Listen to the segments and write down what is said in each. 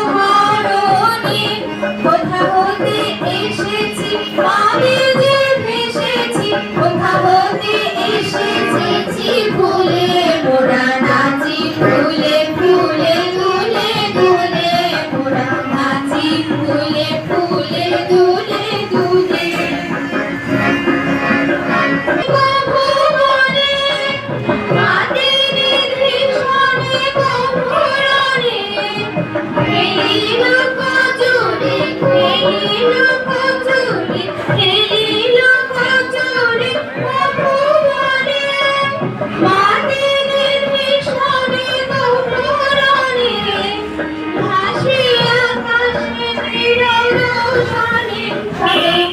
হরণে কোথা হতে এসেছি আমি যে ভেসেছি কোথা হতে এসেছি ভুলে মোরা নাচি ফুলে ফুলে দুলে দুলে মোরা নাচি ফুলে ফুলে দুলে দুলে ভুবনে মাতেরি ভীষণে ভুবনে খেলিল কচুরি খেলিল কচুরি খেলিল কচুরি ভুবনে মাতেরি ভীষণে ভুবনে ভাসি আকাশে বিরোষণে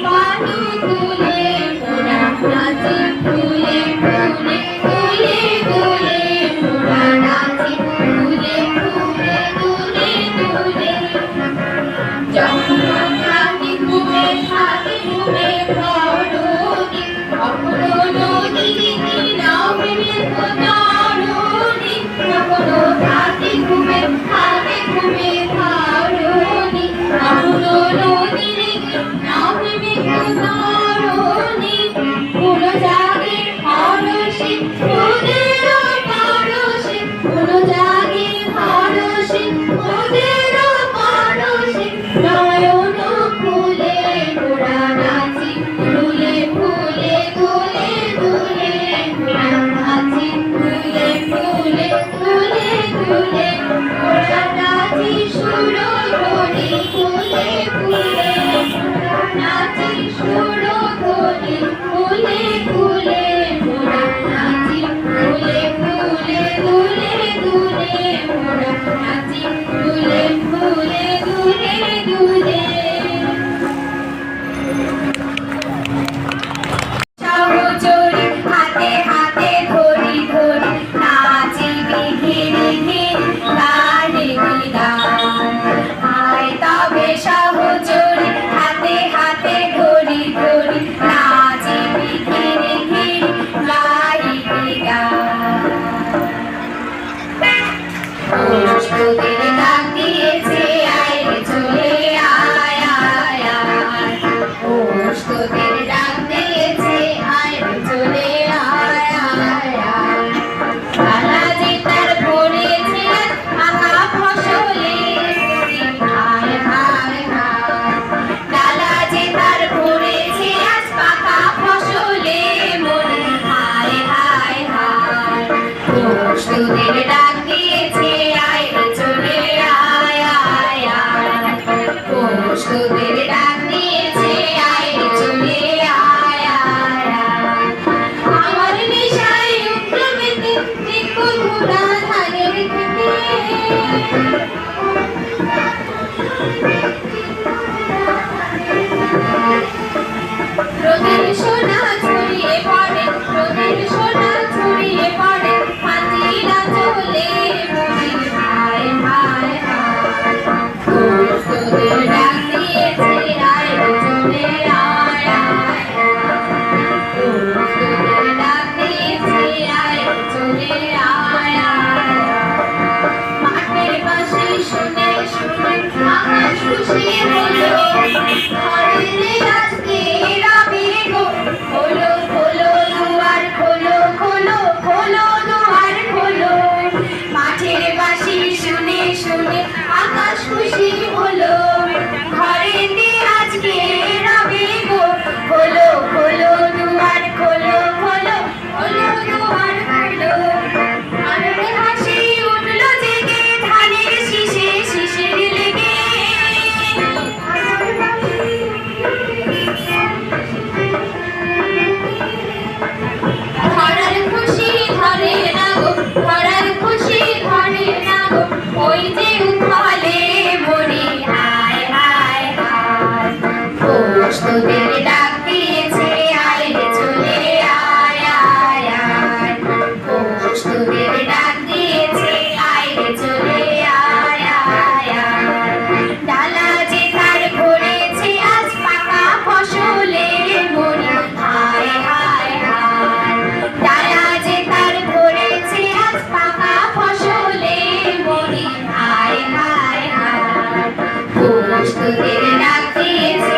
পালু তুলে মোরা নাচি ফুলে ফুলে ফুলে দুলে মোরা নাচি ফুলে ফুলে দুলে দুলে যখন থাকি ঘুমে ধরণি কখনো নদী নাও ভেবে ধরণি কখনো থাকি ঘুমে ধরণি কখনো নদী নাও ভেবে ধরণি কোনো জাগে হরষে ওদের পারসে কোনো জাগে হরষে ওদের পারসে নয়ন ফুলে মোরা নাচি ফুলে ফুলে দুলে দুলে মোরা নাচি ফুলে ফুলে দুলে দুলে মোরা নাচি সুর ধরি ফুলে ফুলে মোরা নাচি সুর ধরি ফুলে ফুলে মোরা নাচি ফুলে ফুলে দুলে দুলে মোরা নাচি ফুলে ফুলে দুলে দুলে সহচরি হাতে হাতে ধরি ধরি নাচিবি ঘিরি ঘিরি গানে গান আয় তা দুষ্টদের ডাকিয়েছে